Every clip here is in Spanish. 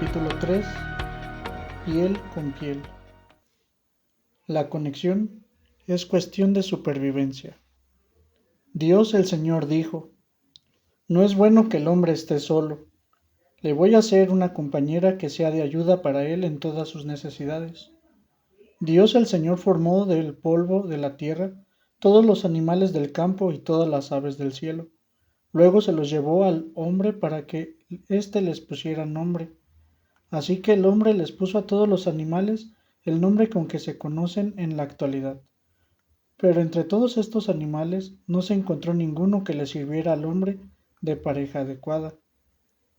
capítulo 3, piel con piel. La conexión es cuestión de supervivencia. Dios el Señor dijo: no es bueno que el hombre esté solo. Le voy a hacer una compañera que sea de ayuda para él en todas sus necesidades. Dios el Señor formó del polvo de la tierra todos los animales del campo y todas las aves del cielo. Luego se los llevó al hombre para que éste les pusiera nombre. Así que el hombre les puso a todos los animales el nombre con que se conocen en la actualidad. Pero entre todos estos animales no se encontró ninguno que le sirviera al hombre de pareja adecuada.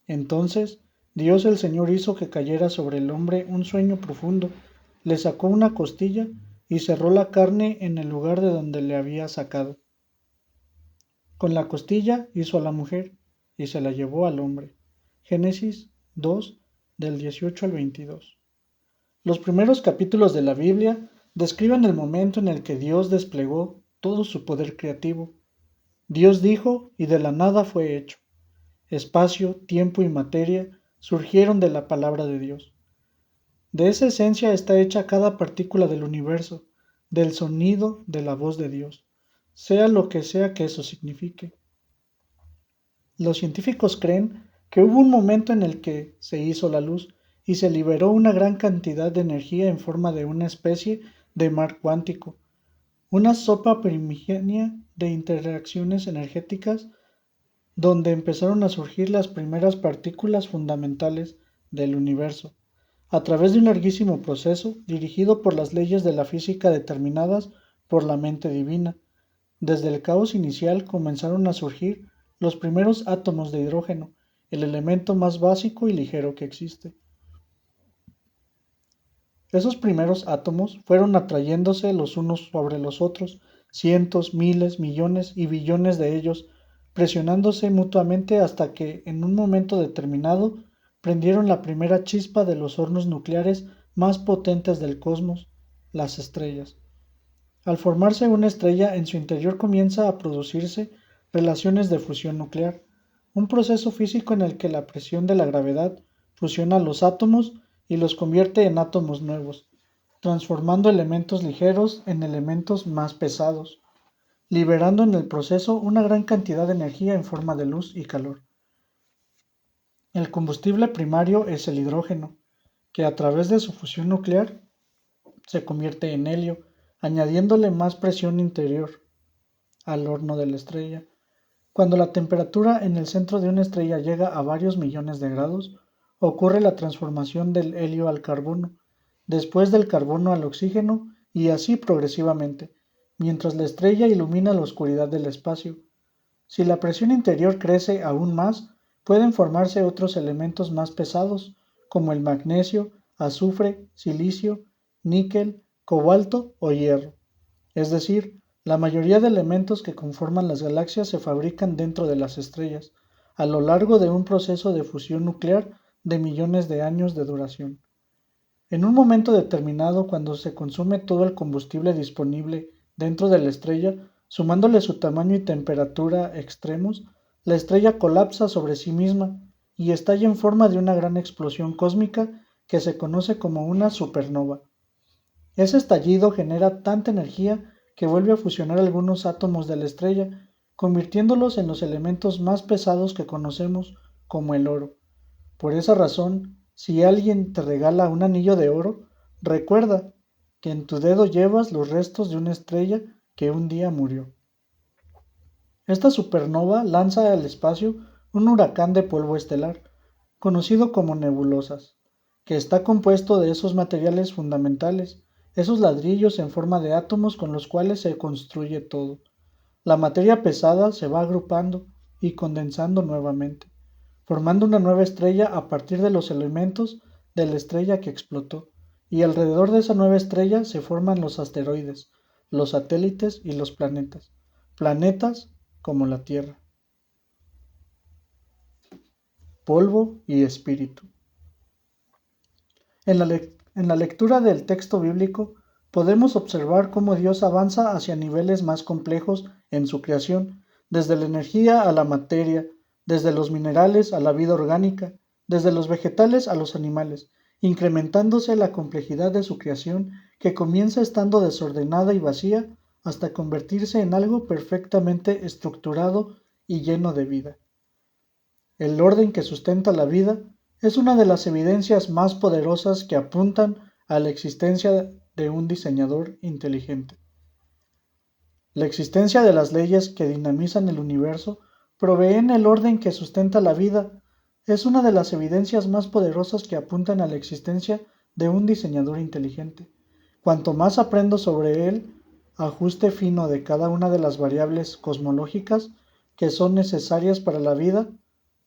Entonces Dios el Señor hizo que cayera sobre el hombre un sueño profundo, le sacó una costilla y cerró la carne en el lugar de donde le había sacado. Con la costilla hizo a la mujer y se la llevó al hombre. Génesis 2, del 18 al 22. Los primeros capítulos de la Biblia describen el momento en el que Dios desplegó todo su poder creativo. Dios dijo y de la nada fue hecho. Espacio, tiempo y materia surgieron de la palabra de Dios. De esa esencia está hecha cada partícula del universo, del sonido de la voz de Dios, sea lo que sea que eso signifique. Los científicos creen que hubo un momento en el que se hizo la luz y se liberó una gran cantidad de energía en forma de una especie de mar cuántico, una sopa primigenia de interacciones energéticas donde empezaron a surgir las primeras partículas fundamentales del universo, a través de un larguísimo proceso dirigido por las leyes de la física determinadas por la mente divina. Desde el caos inicial comenzaron a surgir los primeros átomos de hidrógeno, el elemento más básico y ligero que existe. Esos primeros átomos fueron atrayéndose los unos sobre los otros, cientos, miles, millones y billones de ellos, presionándose mutuamente hasta que, en un momento determinado, prendieron la primera chispa de los hornos nucleares más potentes del cosmos, las estrellas. Al formarse una estrella, en su interior comienza a producirse relaciones de fusión nuclear, un proceso físico en el que la presión de la gravedad fusiona los átomos y los convierte en átomos nuevos, transformando elementos ligeros en elementos más pesados, liberando en el proceso una gran cantidad de energía en forma de luz y calor. El combustible primario es el hidrógeno, que a través de su fusión nuclear se convierte en helio, añadiéndole más presión interior al horno de la estrella. Cuando la temperatura en el centro de una estrella llega a varios millones de grados, ocurre la transformación del helio al carbono, después del carbono al oxígeno y así progresivamente, mientras la estrella ilumina la oscuridad del espacio. Si la presión interior crece aún más, pueden formarse otros elementos más pesados, como el magnesio, azufre, silicio, níquel, cobalto o hierro. Es decir, la mayoría de elementos que conforman las galaxias se fabrican dentro de las estrellas, a lo largo de un proceso de fusión nuclear de millones de años de duración. En un momento determinado, cuando se consume todo el combustible disponible dentro de la estrella, sumándole su tamaño y temperatura extremos, la estrella colapsa sobre sí misma y estalla en forma de una gran explosión cósmica que se conoce como una supernova. Ese estallido genera tanta energía que vuelve a fusionar algunos átomos de la estrella, convirtiéndolos en los elementos más pesados que conocemos, como el oro. Por esa razón, si alguien te regala un anillo de oro, recuerda que en tu dedo llevas los restos de una estrella que un día murió. Esta supernova lanza al espacio un huracán de polvo estelar, conocido como nebulosas, que está compuesto de esos materiales fundamentales, esos ladrillos en forma de átomos con los cuales se construye todo. La materia pesada se va agrupando y condensando nuevamente, formando una nueva estrella a partir de los elementos de la estrella que explotó, y alrededor de esa nueva estrella se forman los asteroides, los satélites y los planetas como la Tierra. Polvo y espíritu. En la lectura del texto bíblico podemos observar cómo Dios avanza hacia niveles más complejos en su creación, desde la energía a la materia, desde los minerales a la vida orgánica, desde los vegetales a los animales, incrementándose la complejidad de su creación que comienza estando desordenada y vacía hasta convertirse en algo perfectamente estructurado y lleno de vida. El orden que sustenta la vida es una de las evidencias más poderosas que apuntan a la existencia de un diseñador inteligente. La existencia de las leyes que dinamizan el universo proveen el orden que sustenta la vida. Es una de las evidencias más poderosas que apuntan a la existencia de un diseñador inteligente. Cuanto más aprendo sobre el ajuste fino de cada una de las variables cosmológicas que son necesarias para la vida,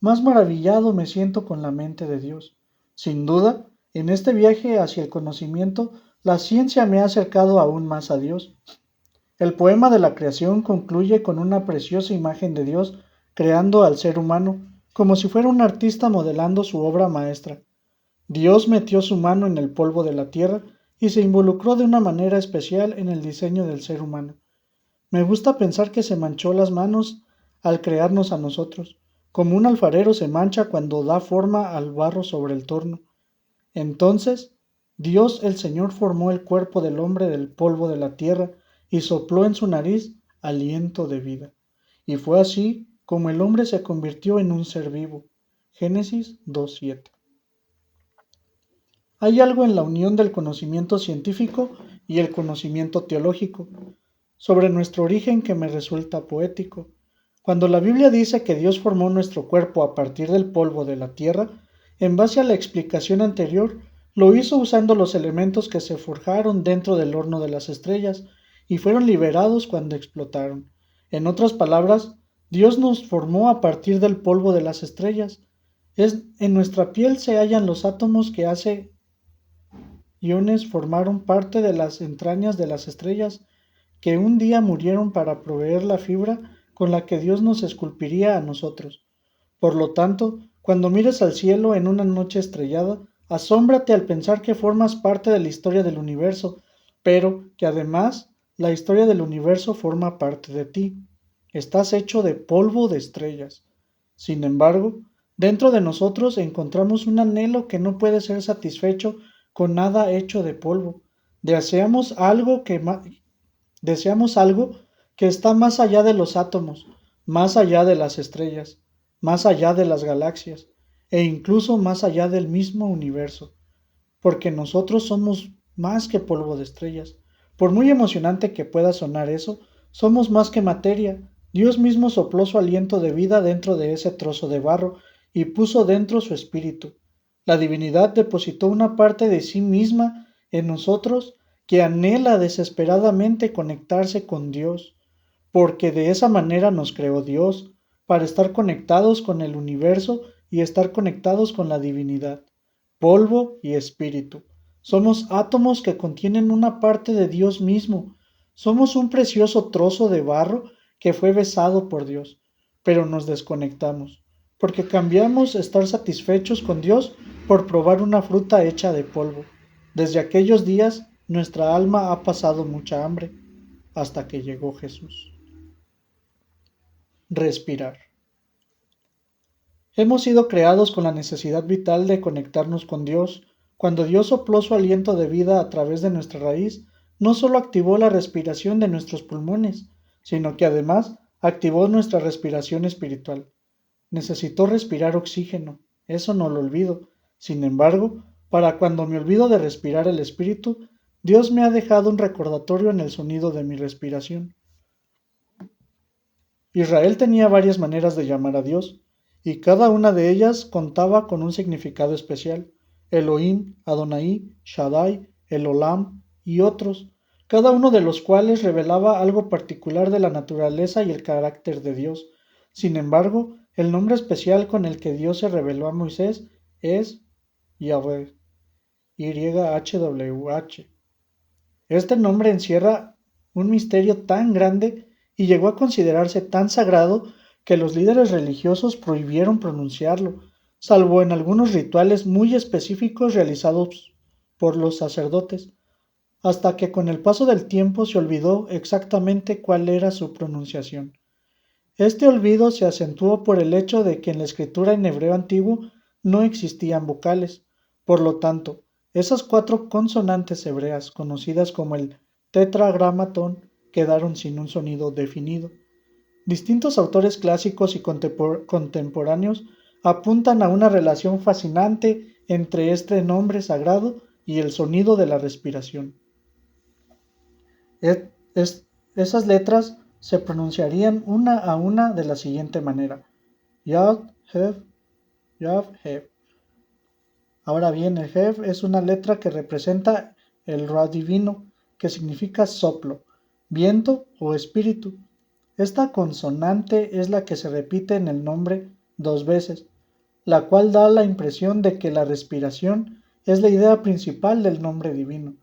más maravillado me siento con la mente de Dios. Sin duda, en este viaje hacia el conocimiento, la ciencia me ha acercado aún más a Dios. El poema de la creación concluye con una preciosa imagen de Dios creando al ser humano, como si fuera un artista modelando su obra maestra. Dios metió su mano en el polvo de la tierra y se involucró de una manera especial en el diseño del ser humano. Me gusta pensar que se manchó las manos al crearnos a nosotros, como un alfarero se mancha cuando da forma al barro sobre el torno. Entonces, Dios el Señor formó el cuerpo del hombre del polvo de la tierra y sopló en su nariz aliento de vida. Y fue así como el hombre se convirtió en un ser vivo. Génesis 2:7. Hay algo en la unión del conocimiento científico y el conocimiento teológico sobre nuestro origen que me resulta poético. Cuando la Biblia dice que Dios formó nuestro cuerpo a partir del polvo de la tierra, en base a la explicación anterior, lo hizo usando los elementos que se forjaron dentro del horno de las estrellas y fueron liberados cuando explotaron. En otras palabras, Dios nos formó a partir del polvo de las estrellas. En nuestra piel se hallan los átomos que hace iones formaron parte de las entrañas de las estrellas que un día murieron para proveer la fibra con la que Dios nos esculpiría a nosotros. Por lo tanto, cuando mires al cielo en una noche estrellada, asómbrate al pensar que formas parte de la historia del universo, pero que además la historia del universo forma parte de ti. Estás hecho de polvo de estrellas. Sin embargo, dentro de nosotros encontramos un anhelo que no puede ser satisfecho con nada hecho de polvo. Deseamos algo que está más allá de los átomos, más allá de las estrellas, más allá de las galaxias e incluso más allá del mismo universo, porque nosotros somos más que polvo de estrellas. Por muy emocionante que pueda sonar eso, somos más que materia. Dios mismo sopló su aliento de vida dentro de ese trozo de barro y puso dentro su espíritu. La divinidad depositó una parte de sí misma en nosotros que anhela desesperadamente conectarse con Dios, porque de esa manera nos creó Dios, para estar conectados con el universo y estar conectados con la divinidad. Polvo y espíritu. Somos átomos que contienen una parte de Dios mismo. Somos un precioso trozo de barro que fue besado por Dios, pero nos desconectamos, porque cambiamos estar satisfechos con Dios por probar una fruta hecha de polvo. Desde aquellos días, nuestra alma ha pasado mucha hambre, hasta que llegó Jesús. Respirar. Hemos sido creados con la necesidad vital de conectarnos con Dios. Cuando Dios sopló su aliento de vida a través de nuestra raíz, no solo activó la respiración de nuestros pulmones, sino que además activó nuestra respiración espiritual. Necesito respirar oxígeno, eso no lo olvido. Sin embargo, para cuando me olvido de respirar el espíritu, Dios me ha dejado un recordatorio en el sonido de mi respiración. Israel tenía varias maneras de llamar a Dios, y cada una de ellas contaba con un significado especial. Elohim, Adonai, Shaddai, Elolam y otros, cada uno de los cuales revelaba algo particular de la naturaleza y el carácter de Dios. Sin embargo, el nombre especial con el que Dios se reveló a Moisés es Yahweh, YHWH. Este nombre encierra un misterio tan grande y llegó a considerarse tan sagrado que los líderes religiosos prohibieron pronunciarlo, salvo en algunos rituales muy específicos realizados por los sacerdotes, hasta que con el paso del tiempo se olvidó exactamente cuál era su pronunciación. Este olvido se acentuó por el hecho de que en la escritura en hebreo antiguo no existían vocales. Por lo tanto, esas 4 consonantes hebreas, conocidas como el tetragramatón, quedaron sin un sonido definido. Distintos autores clásicos y contemporáneos apuntan a una relación fascinante entre este nombre sagrado y el sonido de la respiración. Esas letras se pronunciarían una a una de la siguiente manera: Yad, Hev, Yad, Hev. Ahora bien, el Hev es una letra que representa el Ra divino, que significa soplo, viento o espíritu. Esta consonante es la que se repite en el nombre 2 veces, la cual da la impresión de que la respiración es la idea principal del nombre divino,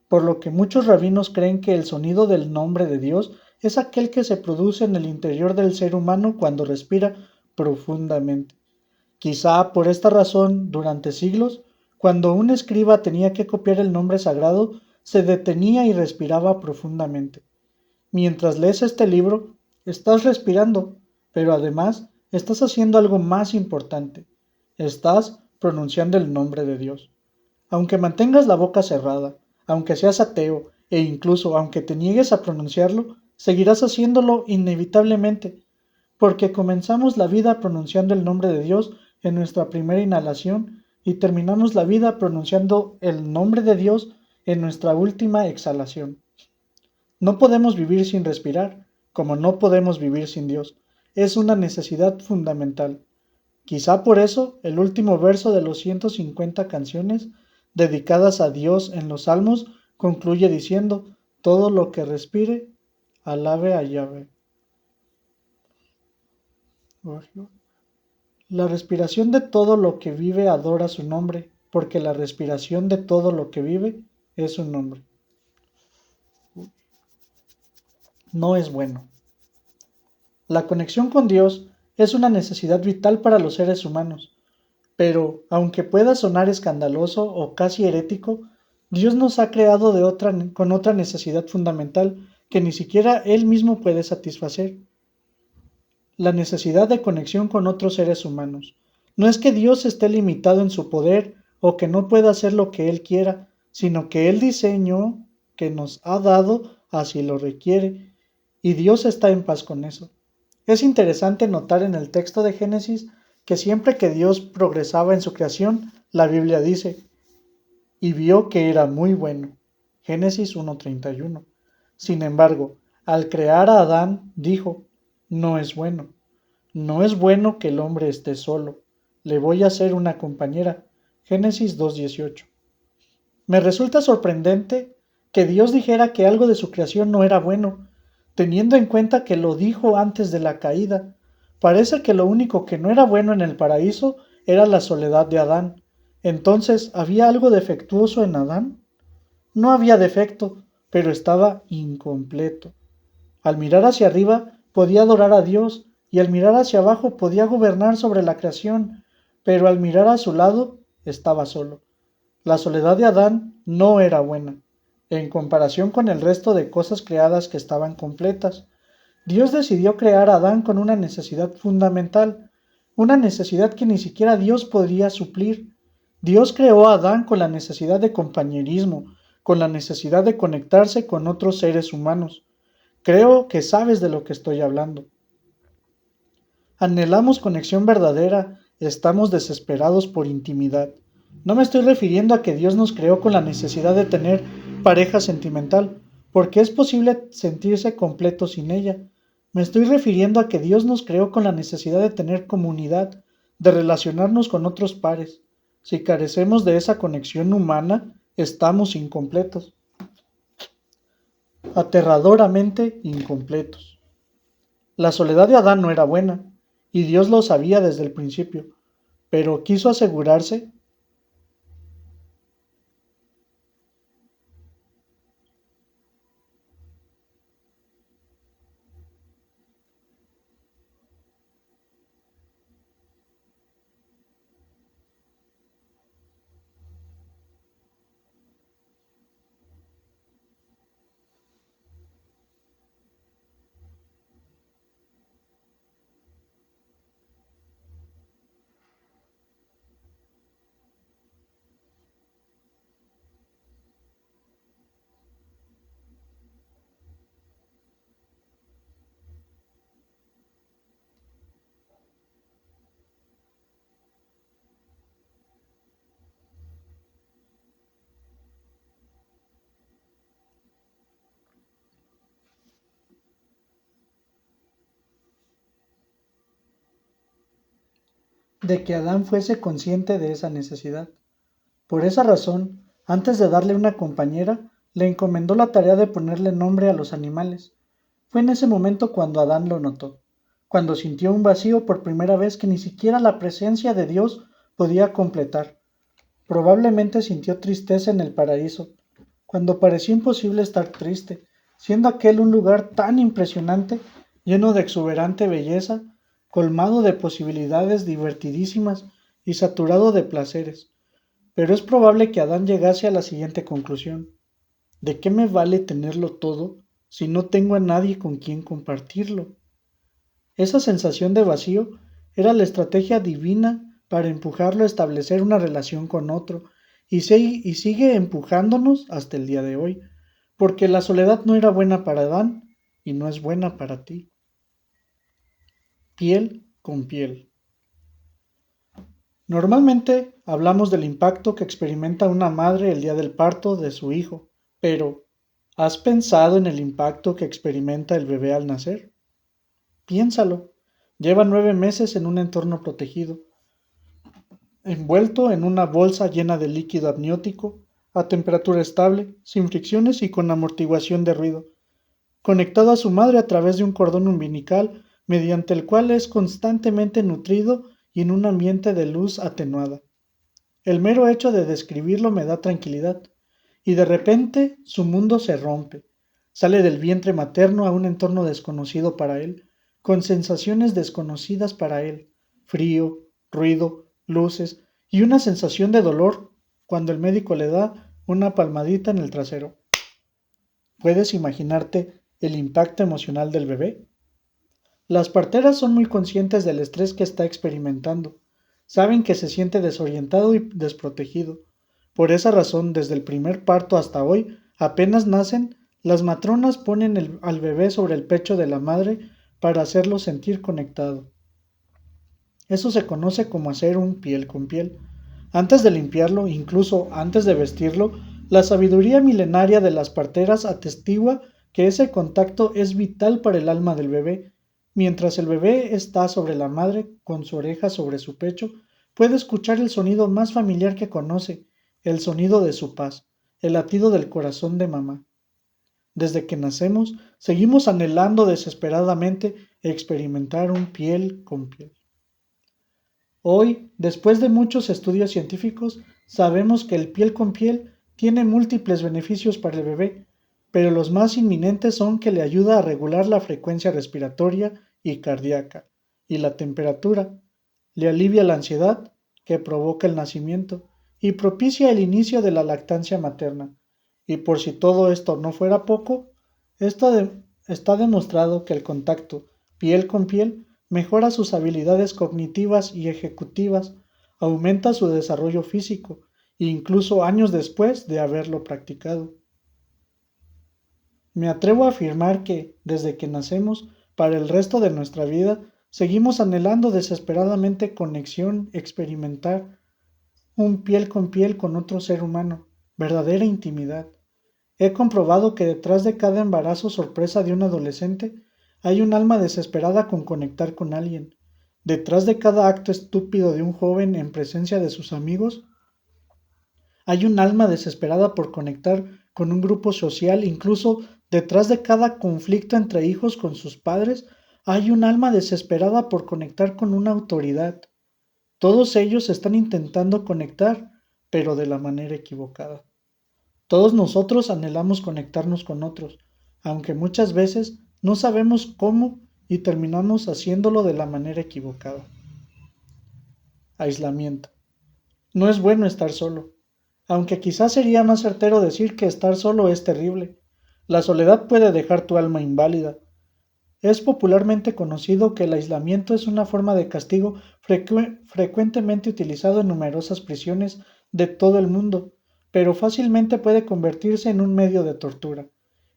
por lo que muchos rabinos creen que el sonido del nombre de Dios es aquel que se produce en el interior del ser humano cuando respira profundamente. Quizá por esta razón, durante siglos, cuando un escriba tenía que copiar el nombre sagrado, se detenía y respiraba profundamente. Mientras lees este libro, estás respirando, pero además estás haciendo algo más importante. Estás pronunciando el nombre de Dios. Aunque mantengas la boca cerrada, aunque seas ateo e incluso aunque te niegues a pronunciarlo, seguirás haciéndolo inevitablemente, porque comenzamos la vida pronunciando el nombre de Dios en nuestra primera inhalación y terminamos la vida pronunciando el nombre de Dios en nuestra última exhalación. No podemos vivir sin respirar, como no podemos vivir sin Dios. Es una necesidad fundamental. Quizá por eso el último verso de los 150 canciones dedicadas a Dios en los Salmos concluye diciendo: todo lo que respire, alabe a Yahvé. La respiración de todo lo que vive adora su nombre, porque la respiración de todo lo que vive es su nombre. No es bueno. La conexión con Dios es una necesidad vital para los seres humanos, pero, aunque pueda sonar escandaloso o casi herético, Dios nos ha creado con otra necesidad fundamental que ni siquiera Él mismo puede satisfacer: la necesidad de conexión con otros seres humanos. No es que Dios esté limitado en su poder o que no pueda hacer lo que Él quiera, sino que el diseño que nos ha dado así lo requiere, y Dios está en paz con eso. Es interesante notar en el texto de Génesis que siempre que Dios progresaba en su creación, la Biblia dice: y vio que era muy bueno. Génesis 1:31. Sin embargo, al crear a Adán, dijo: no es bueno. No es bueno que el hombre esté solo. Le voy a hacer una compañera. Génesis 2:18. Me resulta sorprendente que Dios dijera que algo de su creación no era bueno, teniendo en cuenta que lo dijo antes de la caída. Parece que lo único que no era bueno en el paraíso era la soledad de Adán. Entonces, ¿había algo defectuoso en Adán? No había defecto, pero estaba incompleto. Al mirar hacia arriba podía adorar a Dios, y al mirar hacia abajo podía gobernar sobre la creación, pero al mirar a su lado estaba solo. La soledad de Adán no era buena, en comparación con el resto de cosas creadas que estaban completas. Dios decidió crear a Adán con una necesidad fundamental, una necesidad que ni siquiera Dios podría suplir. Dios creó a Adán con la necesidad de compañerismo, con la necesidad de conectarse con otros seres humanos. Creo que sabes de lo que estoy hablando. Anhelamos conexión verdadera, estamos desesperados por intimidad. No me estoy refiriendo a que Dios nos creó con la necesidad de tener pareja sentimental, porque es posible sentirse completo sin ella. Me estoy refiriendo a que Dios nos creó con la necesidad de tener comunidad, de relacionarnos con otros pares. Si carecemos de esa conexión humana, estamos incompletos, aterradoramente incompletos. La soledad de Adán no era buena, y Dios lo sabía desde el principio, pero quiso asegurarse de que Adán fuese consciente de esa necesidad. Por esa razón, antes de darle una compañera, le encomendó la tarea de ponerle nombre a los animales. Fue en ese momento cuando Adán lo notó, cuando sintió un vacío por primera vez que ni siquiera la presencia de Dios podía completar. Probablemente sintió tristeza en el paraíso, cuando pareció imposible estar triste, siendo aquel un lugar tan impresionante, lleno de exuberante belleza, colmado de posibilidades divertidísimas y saturado de placeres. Pero es probable que Adán llegase a la siguiente conclusión: ¿de qué me vale tenerlo todo si no tengo a nadie con quien compartirlo? Esa sensación de vacío era la estrategia divina para empujarlo a establecer una relación con otro, y sigue empujándonos hasta el día de hoy, porque la soledad no era buena para Adán y no es buena para ti. Piel con piel. Normalmente hablamos del impacto que experimenta una madre el día del parto de su hijo, pero ¿has pensado en el impacto que experimenta el bebé al nacer? Piénsalo. Lleva 9 meses en un entorno protegido, envuelto en una bolsa llena de líquido amniótico, a temperatura estable, sin fricciones y con amortiguación de ruido, conectado a su madre a través de un cordón umbilical mediante el cual es constantemente nutrido y en un ambiente de luz atenuada. El mero hecho de describirlo me da tranquilidad, y de repente su mundo se rompe. Sale del vientre materno a un entorno desconocido para él, con sensaciones desconocidas para él: frío, ruido, luces y una sensación de dolor cuando el médico le da una palmadita en el trasero. ¿Puedes imaginarte el impacto emocional del bebé? Las parteras son muy conscientes del estrés que está experimentando. Saben que se siente desorientado y desprotegido. Por esa razón, desde el primer parto hasta hoy, apenas nacen, las matronas ponen al bebé sobre el pecho de la madre para hacerlo sentir conectado. Eso se conoce como hacer un piel con piel. Antes de limpiarlo, incluso antes de vestirlo, la sabiduría milenaria de las parteras atestigua que ese contacto es vital para el alma del bebé. Mientras el bebé está sobre la madre, con su oreja sobre su pecho, puede escuchar el sonido más familiar que conoce, el sonido de su paz, el latido del corazón de mamá. Desde que nacemos, seguimos anhelando desesperadamente experimentar un piel con piel. Hoy, después de muchos estudios científicos, sabemos que el piel con piel tiene múltiples beneficios para el bebé, pero los más inminentes son que le ayuda a regular la frecuencia respiratoria y cardíaca y la temperatura, le alivia la ansiedad que provoca el nacimiento y propicia el inicio de la lactancia materna. Y por si todo esto no fuera poco, está demostrado que el contacto piel con piel mejora sus habilidades cognitivas y ejecutivas, aumenta su desarrollo físico, incluso años después de haberlo practicado. Me atrevo a afirmar que, desde que nacemos, para el resto de nuestra vida, seguimos anhelando desesperadamente conexión, experimentar un piel con otro ser humano, verdadera intimidad. He comprobado que detrás de cada embarazo sorpresa de un adolescente hay un alma desesperada con conectar con alguien. Detrás de cada acto estúpido de un joven en presencia de sus amigos hay un alma desesperada por conectar con un grupo social. Incluso detrás de cada conflicto entre hijos con sus padres hay un alma desesperada por conectar con una autoridad. Todos ellos están intentando conectar, pero de la manera equivocada. Todos nosotros anhelamos conectarnos con otros, aunque muchas veces no sabemos cómo y terminamos haciéndolo de la manera equivocada. Aislamiento. No es bueno estar solo, aunque quizás sería más certero decir que estar solo es terrible. La soledad puede dejar tu alma inválida. Es popularmente conocido que el aislamiento es una forma de castigo frecuentemente utilizado en numerosas prisiones de todo el mundo, pero fácilmente puede convertirse en un medio de tortura.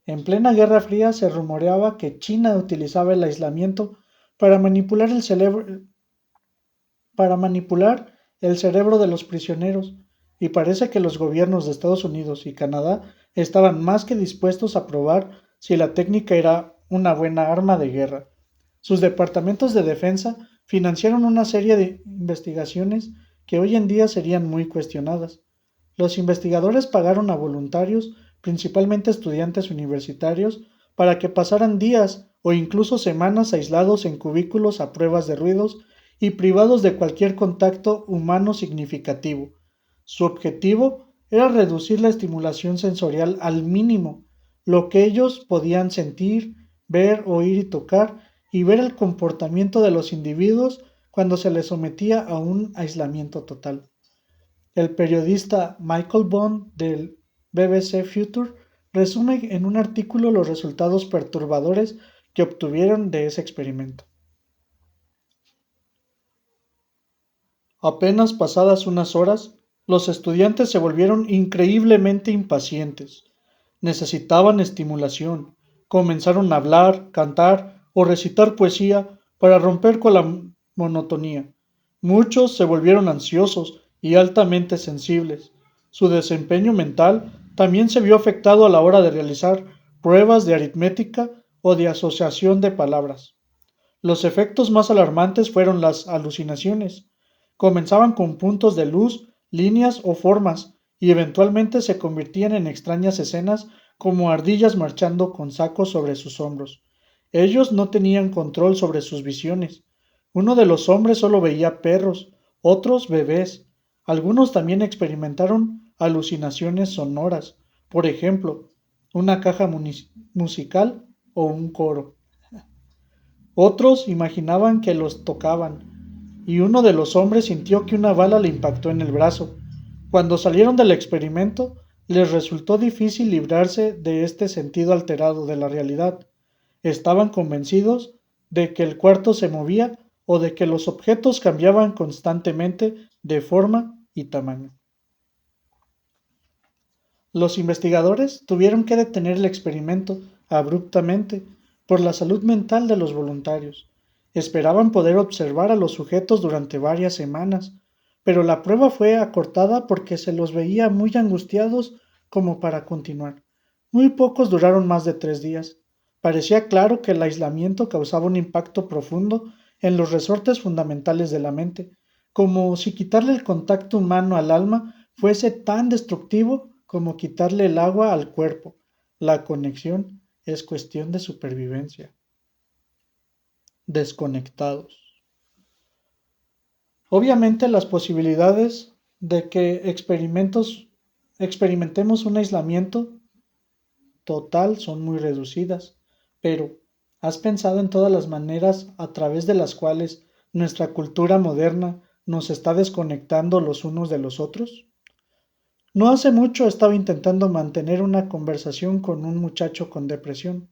En plena Guerra Fría se rumoreaba que China utilizaba el aislamiento para manipular el cerebro de los prisioneros, y parece que los gobiernos de Estados Unidos y Canadá estaban más que dispuestos a probar si la técnica era una buena arma de guerra. Sus departamentos de defensa financiaron una serie de investigaciones que hoy en día serían muy cuestionadas. Los investigadores pagaron a voluntarios, principalmente estudiantes universitarios, para que pasaran días o incluso semanas aislados en cubículos a pruebas de ruidos y privados de cualquier contacto humano significativo. Su objetivo era reducir la estimulación sensorial al mínimo, lo que ellos podían sentir, ver, oír y tocar, y ver el comportamiento de los individuos cuando se les sometía a un aislamiento total. El periodista Michael Bond del BBC Future resume en un artículo los resultados perturbadores que obtuvieron de ese experimento. Apenas pasadas unas horas, los estudiantes se volvieron increíblemente impacientes. Necesitaban estimulación. Comenzaron a hablar, cantar o recitar poesía para romper con la monotonía. Muchos se volvieron ansiosos y altamente sensibles. Su desempeño mental también se vio afectado a la hora de realizar pruebas de aritmética o de asociación de palabras. Los efectos más alarmantes fueron las alucinaciones. Comenzaban con puntos de luz, líneas o formas, y eventualmente se convertían en extrañas escenas como ardillas marchando con sacos sobre sus hombros. Ellos no tenían control sobre sus visiones. Uno de los hombres solo veía perros, otros bebés. Algunos también experimentaron alucinaciones sonoras, por ejemplo, una caja musical o un coro. Otros imaginaban que los tocaban, y uno de los hombres sintió que una bala le impactó en el brazo. Cuando salieron del experimento, les resultó difícil librarse de este sentido alterado de la realidad. Estaban convencidos de que el cuarto se movía o de que los objetos cambiaban constantemente de forma y tamaño. Los investigadores tuvieron que detener el experimento abruptamente por la salud mental de los voluntarios. Esperaban poder observar a los sujetos durante varias semanas, pero la prueba fue acortada porque se los veía muy angustiados como para continuar. Muy pocos duraron más de 3 días. Parecía claro que el aislamiento causaba un impacto profundo en los resortes fundamentales de la mente, como si quitarle el contacto humano al alma fuese tan destructivo como quitarle el agua al cuerpo. La conexión es cuestión de supervivencia. Desconectados. Obviamente las posibilidades de que experimentemos un aislamiento total son muy reducidas, pero ¿has pensado en todas las maneras a través de las cuales nuestra cultura moderna nos está desconectando los unos de los otros? No hace mucho estaba intentando mantener una conversación con un muchacho con depresión.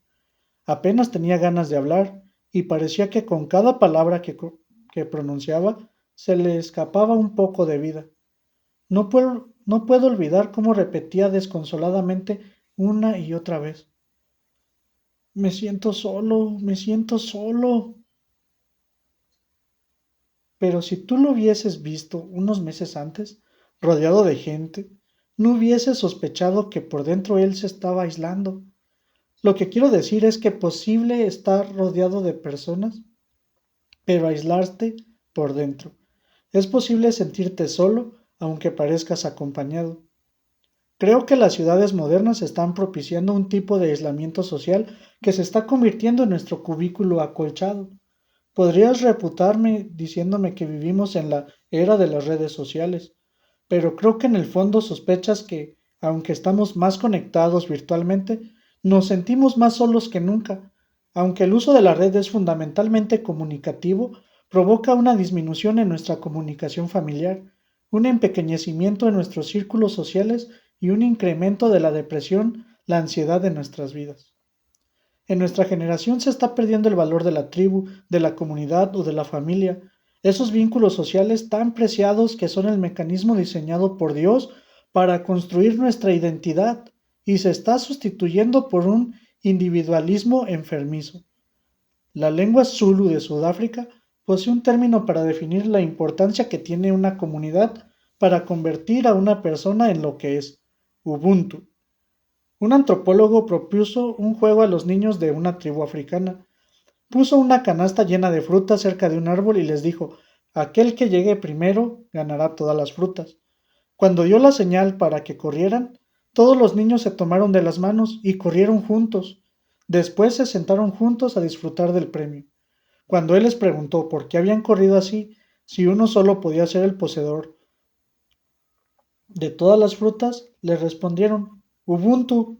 Apenas tenía ganas de hablar y parecía que con cada palabra que pronunciaba se le escapaba un poco de vida. No puedo olvidar cómo repetía desconsoladamente una y otra vez. Me siento solo, me siento solo. Pero si tú lo hubieses visto unos meses antes, rodeado de gente, no hubieses sospechado que por dentro él se estaba aislando. Lo que quiero decir es que es posible estar rodeado de personas, pero aislarte por dentro. Es posible sentirte solo, aunque parezcas acompañado. Creo que las ciudades modernas están propiciando un tipo de aislamiento social que se está convirtiendo en nuestro cubículo acolchado. Podrías reputarme diciéndome que vivimos en la era de las redes sociales, pero creo que en el fondo sospechas que, aunque estamos más conectados virtualmente, nos sentimos más solos que nunca. Aunque el uso de la red es fundamentalmente comunicativo, provoca una disminución en nuestra comunicación familiar, un empequeñecimiento en nuestros círculos sociales y un incremento de la depresión, la ansiedad de nuestras vidas. En nuestra generación se está perdiendo el valor de la tribu, de la comunidad o de la familia, esos vínculos sociales tan preciados que son el mecanismo diseñado por Dios para construir nuestra identidad, y se está sustituyendo por un individualismo enfermizo. La lengua Zulu de Sudáfrica posee un término para definir la importancia que tiene una comunidad para convertir a una persona en lo que es: Ubuntu. Un antropólogo propuso un juego a los niños de una tribu africana Puso una canasta llena de frutas cerca de un árbol y les dijo: aquel que llegue primero ganará todas las frutas. Cuando dio la señal para que corrieran, todos los niños se tomaron de las manos y corrieron juntos. Después se sentaron juntos a disfrutar del premio. Cuando él les preguntó por qué habían corrido así, si uno solo podía ser el poseedor de todas las frutas, les respondieron: Ubuntu.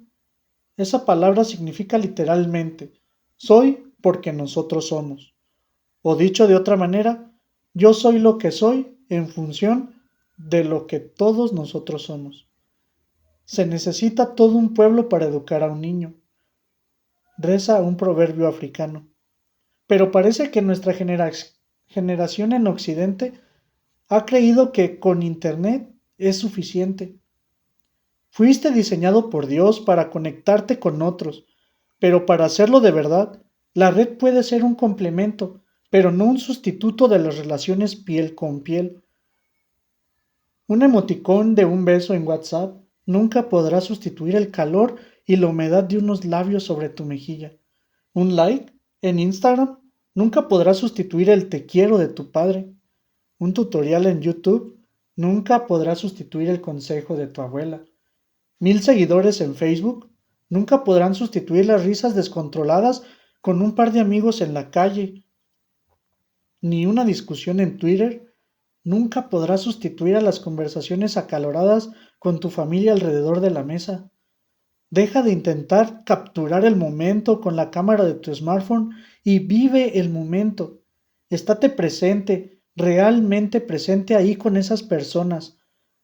Esa palabra significa literalmente: soy porque nosotros somos. O dicho de otra manera, yo soy lo que soy en función de lo que todos nosotros somos. Se necesita todo un pueblo para educar a un niño, reza un proverbio africano. Pero parece que nuestra generación en Occidente ha creído que con Internet es suficiente. Fuiste diseñado por Dios para conectarte con otros, pero para hacerlo de verdad, la red puede ser un complemento, pero no un sustituto de las relaciones piel con piel. Un emoticón de un beso en WhatsApp nunca podrá sustituir el calor y la humedad de unos labios sobre tu mejilla. Un like en Instagram nunca podrá sustituir el te quiero de tu padre. Un tutorial en YouTube nunca podrá sustituir el consejo de tu abuela. 1000 seguidores en Facebook nunca podrán sustituir las risas descontroladas con un par de amigos en la calle. Ni una discusión en Twitter nunca podrá sustituir a las conversaciones acaloradas con tu familia alrededor de la mesa. Deja de intentar capturar el momento con la cámara de tu smartphone y vive el momento. Estate presente, realmente presente ahí con esas personas.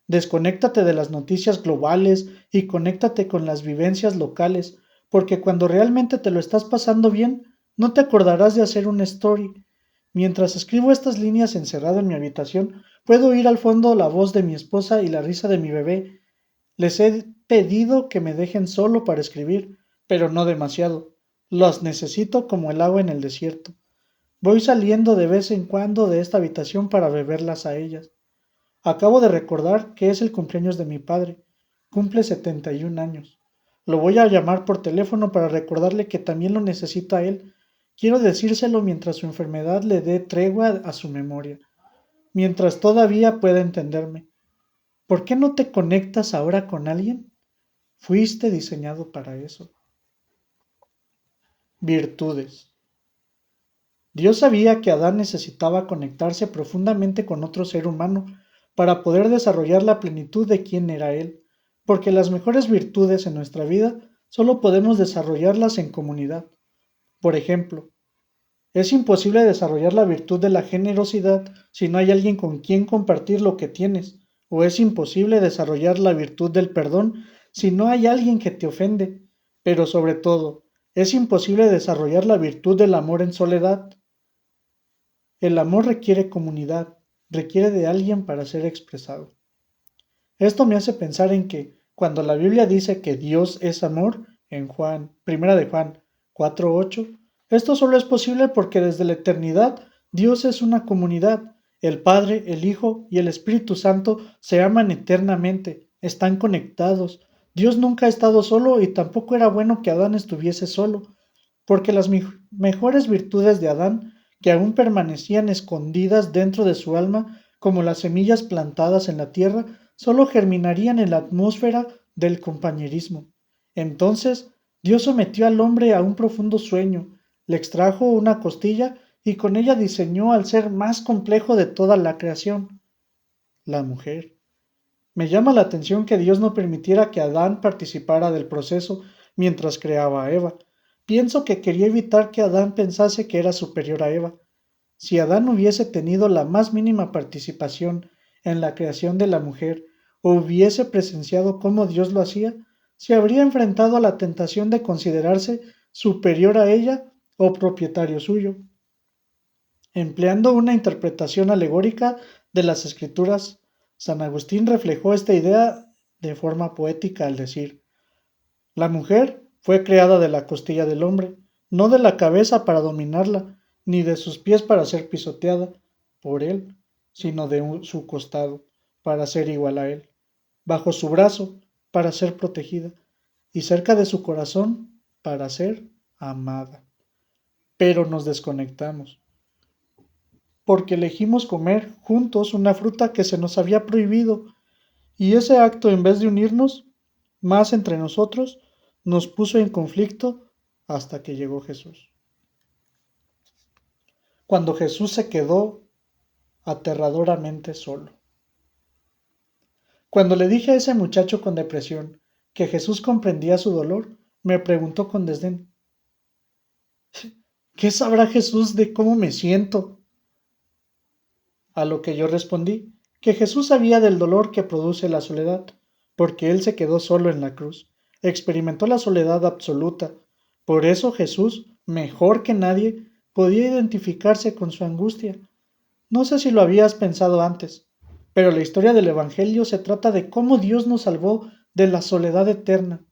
Desconéctate de las noticias globales y conéctate con las vivencias locales, porque cuando realmente te lo estás pasando bien, no te acordarás de hacer una story. Mientras escribo estas líneas encerrado en mi habitación, puedo oír al fondo la voz de mi esposa y la risa de mi bebé. Les he pedido que me dejen solo para escribir, pero no demasiado. Los necesito como el agua en el desierto. Voy saliendo de vez en cuando de esta habitación para beberlas a ellas. Acabo de recordar que es el cumpleaños de mi padre. Cumple 71 años. Lo voy a llamar por teléfono para recordarle que también lo necesito a él. Quiero decírselo mientras su enfermedad le dé tregua a su memoria, mientras todavía pueda entenderme. ¿Por qué no te conectas ahora con alguien? Fuiste diseñado para eso. Virtudes. Dios sabía que Adán necesitaba conectarse profundamente con otro ser humano para poder desarrollar la plenitud de quién era él, porque las mejores virtudes en nuestra vida solo podemos desarrollarlas en comunidad. Por ejemplo, es imposible desarrollar la virtud de la generosidad si no hay alguien con quien compartir lo que tienes, o es imposible desarrollar la virtud del perdón si no hay alguien que te ofende, pero sobre todo, es imposible desarrollar la virtud del amor en soledad. El amor requiere comunidad, requiere de alguien para ser expresado. Esto me hace pensar en que cuando la Biblia dice que Dios es amor, en Primera de Juan 4:8, esto solo es posible porque desde la eternidad Dios es una comunidad. El Padre, el Hijo y el Espíritu Santo se aman eternamente, están conectados. Dios nunca ha estado solo y tampoco era bueno que Adán estuviese solo, porque las mejores virtudes de Adán, que aún permanecían escondidas dentro de su alma como las semillas plantadas en la tierra, solo germinarían en la atmósfera del compañerismo. Entonces, Dios sometió al hombre a un profundo sueño, le extrajo una costilla y con ella diseñó al ser más complejo de toda la creación, la mujer. Me llama la atención que Dios no permitiera que Adán participara del proceso mientras creaba a Eva. Pienso que quería evitar que Adán pensase que era superior a Eva. Si Adán hubiese tenido la más mínima participación en la creación de la mujer o hubiese presenciado cómo Dios lo hacía, se habría enfrentado a la tentación de considerarse superior a ella o propietario suyo. Empleando una interpretación alegórica de las escrituras, San Agustín reflejó esta idea de forma poética al decir: la mujer fue creada de la costilla del hombre, no de la cabeza para dominarla, ni de sus pies para ser pisoteada por él, sino de su costado, para ser igual a él, bajo su brazo, para ser protegida, y cerca de su corazón, para ser amada. pero nos desconectamos, porque elegimos comer juntos una fruta que se nos había prohibido, y ese acto, en vez de unirnos más entre nosotros, nos puso en conflicto hasta que llegó Jesús. Cuando Jesús se quedó aterradoramente solo. Cuando le dije a ese muchacho con depresión que Jesús comprendía su dolor, me preguntó con desdén: ¿qué sabrá Jesús de cómo me siento? A lo que yo respondí que Jesús sabía del dolor que produce la soledad, porque Él se quedó solo en la cruz, experimentó la soledad absoluta. Por eso Jesús, mejor que nadie, podía identificarse con su angustia. No sé si lo habías pensado antes, pero la historia del Evangelio se trata de cómo Dios nos salvó de la soledad eterna.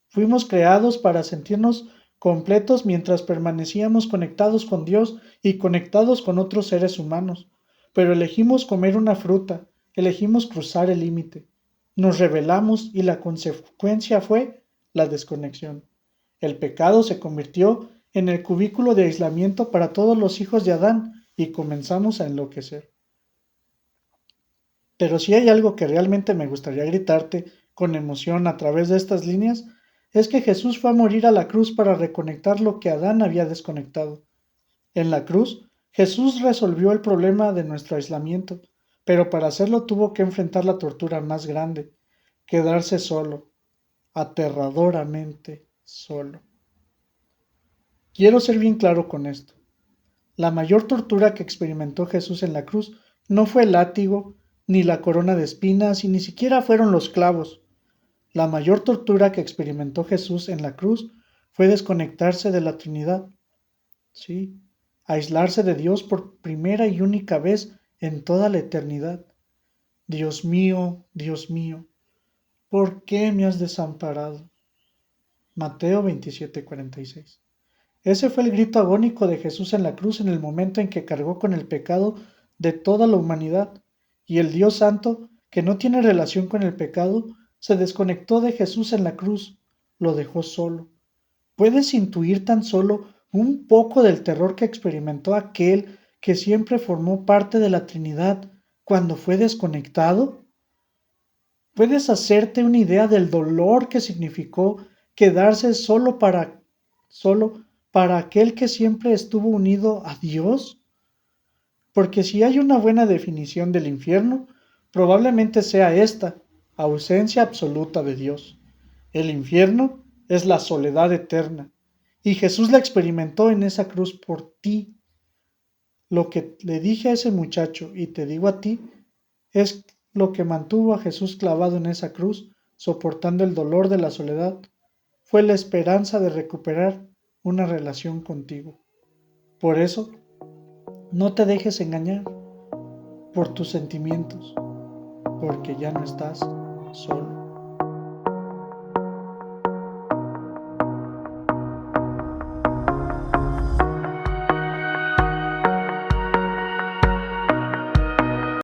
Fuimos creados para sentirnos completos mientras permanecíamos conectados con Dios y conectados con otros seres humanos. Pero elegimos comer una fruta, elegimos cruzar el límite. Nos rebelamos y la consecuencia fue la desconexión. El pecado se convirtió en el cubículo de aislamiento para todos los hijos de Adán y comenzamos a enloquecer. Pero si hay algo que realmente me gustaría gritarte con emoción a través de estas líneas, es que Jesús fue a morir a la cruz para reconectar lo que Adán había desconectado. En la cruz, Jesús resolvió el problema de nuestro aislamiento, pero para hacerlo tuvo que enfrentar la tortura más grande: quedarse solo, aterradoramente solo. Quiero ser bien claro con esto. La mayor tortura que experimentó Jesús en la cruz no fue el látigo, ni la corona de espinas, y ni siquiera fueron los clavos. La mayor tortura que experimentó Jesús en la cruz fue desconectarse de la Trinidad. Sí, aislarse de Dios por primera y única vez en toda la eternidad. Dios mío, ¿por qué me has desamparado? Mateo 27:46. Ese fue el grito agónico de Jesús en la cruz en el momento en que cargó con el pecado de toda la humanidad, y el Dios Santo, que no tiene relación con el pecado, se desconectó de Jesús en la cruz, lo dejó solo. ¿Puedes intuir tan solo un poco del terror que experimentó aquel que siempre formó parte de la Trinidad cuando fue desconectado? ¿Puedes hacerte una idea del dolor que significó quedarse solo para aquel que siempre estuvo unido a Dios? Porque si hay una buena definición del infierno, probablemente sea esta: ausencia absoluta de Dios. El infierno es la soledad eterna, y Jesús la experimentó en esa cruz por ti. Lo que le dije a ese muchacho y te digo a ti es lo que mantuvo a Jesús clavado en esa cruz, soportando el dolor de la soledad. Fue la esperanza de recuperar una relación contigo. Por eso, no te dejes engañar por tus sentimientos, porque ya no estás solo.